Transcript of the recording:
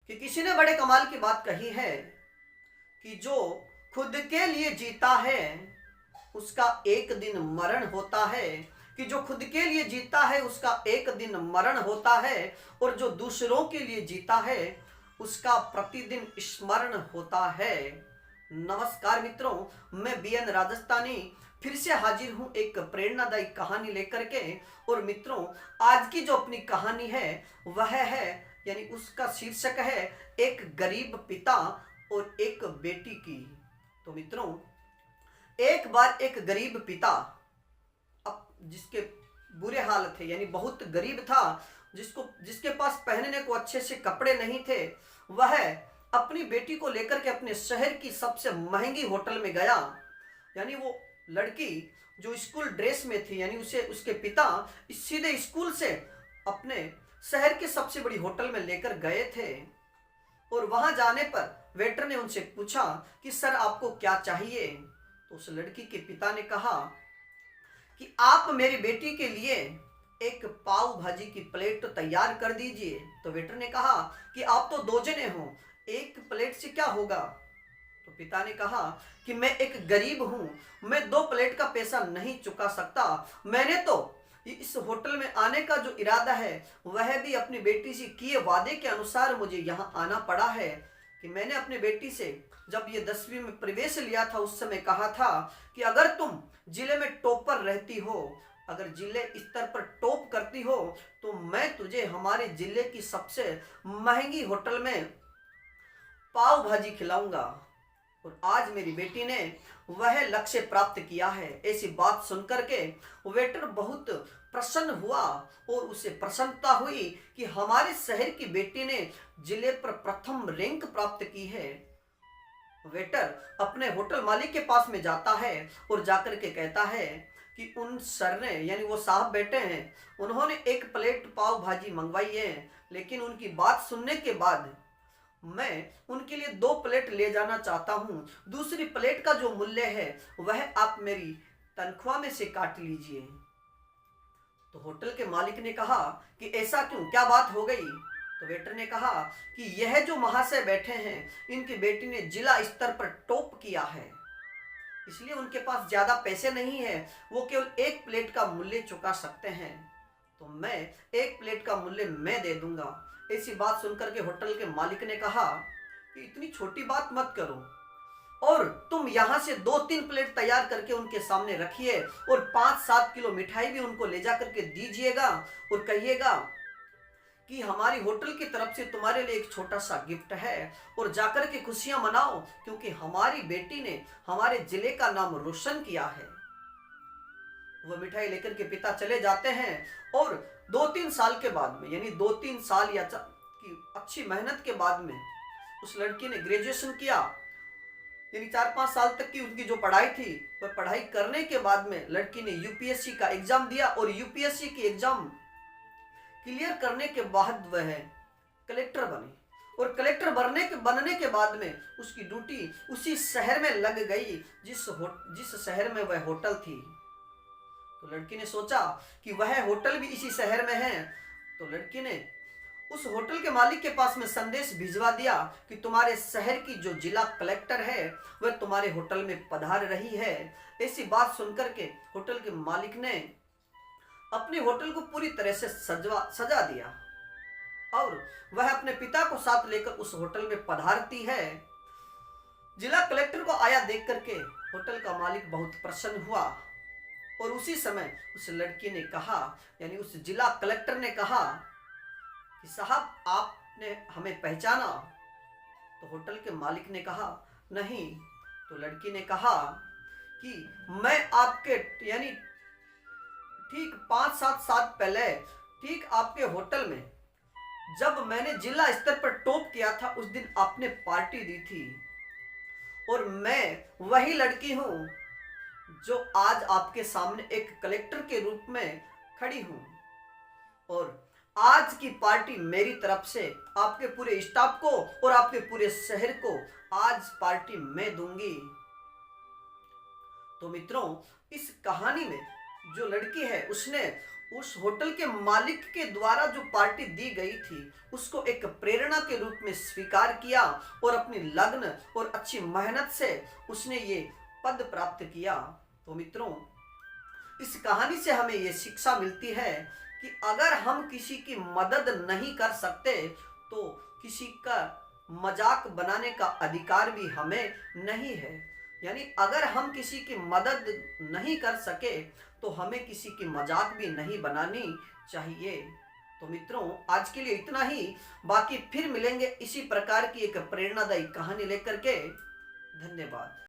कि किसी ने बड़े कमाल की बात कही है कि जो खुद के लिए जीता है उसका एक दिन मरण होता है, कि जो खुद के लिए जीता है उसका एक दिन मरण होता है, और जो दूसरों के लिए जीता है उसका प्रतिदिन स्मरण होता है। नमस्कार मित्रों, मैं बीएन राजस्थानी फिर से हाजिर हूं एक प्रेरणादायी कहानी लेकर के। और मित्रों, आज की जो अपनी कहानी है वह है, यानी उसका शीर्षक है एक गरीब पिता और एक बेटी की। तो मित्रों, एक बार एक गरीब पिता, अब जिसके बुरे हाल थे, यानी बहुत गरीब था, जिसके पास पहनने को अच्छे से कपड़े नहीं थे, वह अपनी बेटी को लेकर के अपने शहर की सबसे महंगी होटल में गया। यानी वो लड़की जो स्कूल ड्रेस में थी, यानी उसे उसके पिता सीधे स्कूल से अपने शहर की सबसे बड़ी होटल में लेकर गए थे। और वहां जाने पर वेटर ने उनसे पूछा कि सर आपको क्या चाहिए। तो उस लड़की के पिता ने कहा कि आप मेरी बेटी के लिए एक पाव भाजी की प्लेट तो तैयार कर दीजिए। तो वेटर ने कहा कि आप तो दो जने हो, एक प्लेट से क्या होगा। तो पिता ने कहा कि मैं एक गरीब हूं, मैं 2 प्लेट का पैसा नहीं चुका सकता। मैंने तो इस होटल में आने का जो इरादा है वह भी अपनी बेटी से किए वादे के अनुसार मुझे यहाँ आना पड़ा है। कि मैंने अपनी बेटी से जब ये 10वीं में प्रवेश लिया था उस समय कहा था कि अगर तुम जिले में टॉपर रहती हो, अगर जिले स्तर पर टॉप करती हो, तो मैं तुझे हमारे जिले की सबसे महंगी होटल में पाव भाजी खिलाऊंगा। और आज मेरी बेटी ने वह लक्ष्य प्राप्त किया है। ऐसी बात सुनकर के वेटर बहुत प्रसन्न हुआ और उसे प्रसन्नता हुई कि हमारे शहर की बेटी ने जिले पर प्रथम रैंक प्राप्त की है। वेटर अपने होटल मालिक के पास में जाता है और जाकर के कहता है कि उन सर ने, यानी वो साहब बैठे हैं, उन्होंने 1 प्लेट पाव भाजी मंगवाई है, लेकिन उनकी बात सुनने के बाद मैं उनके लिए 2 प्लेट ले जाना चाहता हूं। दूसरी प्लेट का जो मूल्य है वह आप मेरी तनख्वाह में से काट लीजिए। तो होटल के मालिक ने कहा कि ऐसा क्यों, क्या बात हो गई। तो वेटर ने कहा कि यह जो महाशय बैठे हैं इनकी बेटी ने जिला स्तर पर टॉप किया है, इसलिए उनके पास ज्यादा पैसे नहीं है, वो केवल 1 प्लेट का मूल्य चुका सकते हैं। तो मैं 1 प्लेट का मूल्य मैं दे दूंगा। ऐसी बात सुनकर के होटल के मालिक ने कहा कि इतनी छोटी बात मत करो, और तुम यहाँ से 2-3 प्लेट तैयार करके उनके सामने रखिए और 5-7 किलो मिठाई भी उनको ले जा करके दीजिएगा और कहिएगा कि हमारी होटल की तरफ से तुम्हारे लिए एक छोटा सा गिफ्ट है, और जाकर के खुशियां मनाओ क्योंकि हमारी बेटी ने हमारे जिले का नाम रोशन किया है। वो मिठाई लेकर के पिता चले जाते हैं और 2-3 साल के बाद में, यानी 2-3 साल या की अच्छी मेहनत के बाद में उस लड़की ने ग्रेजुएशन किया। यानी 4-5 साल तक की उनकी जो पढ़ाई थी वह पढ़ाई करने के बाद में लड़की ने यूपीएससी का एग्जाम दिया, और यूपीएससी की एग्जाम क्लियर करने के बाद वह कलेक्टर बनी। और कलेक्टर बनने के बाद में उसकी ड्यूटी उसी शहर में लग गई जिस शहर में वह होटल थी। तो लड़की ने सोचा कि वह होटल भी इसी शहर में है। तो लड़की ने उस होटल के मालिक के पास में संदेश भिजवा दिया कि तुम्हारे शहर की जो जिला कलेक्टर है वह तुम्हारे होटल में पधार रही है। ऐसी बात सुनकर के होटल के मालिक ने अपने होटल को पूरी तरह से सजा दिया, और वह अपने पिता को साथ लेकर उस होटल में पधारती है। जिला कलेक्टर को आया देख करके होटल का मालिक बहुत प्रसन्न हुआ, और उसी समय उस लड़की ने कहा, यानी उस जिला कलेक्टर ने कहा कि साहब आपने हमें पहचाना। तो होटल के मालिक ने कहा नहीं। तो लड़की ने कहा कि मैं आपके, यानी ठीक 5-7 साल पहले ठीक आपके होटल में जब मैंने जिला स्तर पर टॉप किया था उस दिन आपने पार्टी दी थी, और मैं वही लड़की हूं जो आज आपके सामने एक कलेक्टर के रूप में खड़ी हूं। और आज की पार्टी मेरी तरफ से आपके पूरे स्टाफ को और आपके पूरे शहर को आज पार्टी मैं दूंगी। तो मित्रों, इस कहानी में जो लड़की है उसने उस होटल के मालिक के द्वारा जो पार्टी दी गई थी उसको एक प्रेरणा के रूप में स्वीकार किया और अपनी लगन और अच्छी मेहनत से उसने ये पद प्राप्त किया। तो मित्रों, इस कहानी से हमें ये शिक्षा मिलती है कि अगर हम किसी की मदद नहीं कर सकते तो किसी का मजाक बनाने का अधिकार भी हमें नहीं है। यानी अगर हम किसी की मदद नहीं कर सके तो हमें किसी की मजाक भी नहीं बनानी चाहिए। तो मित्रों, आज के लिए इतना ही। बाकी फिर मिलेंगे इसी प्रकार की एक प्रेरणादायी कहानी लेकर के। धन्यवाद।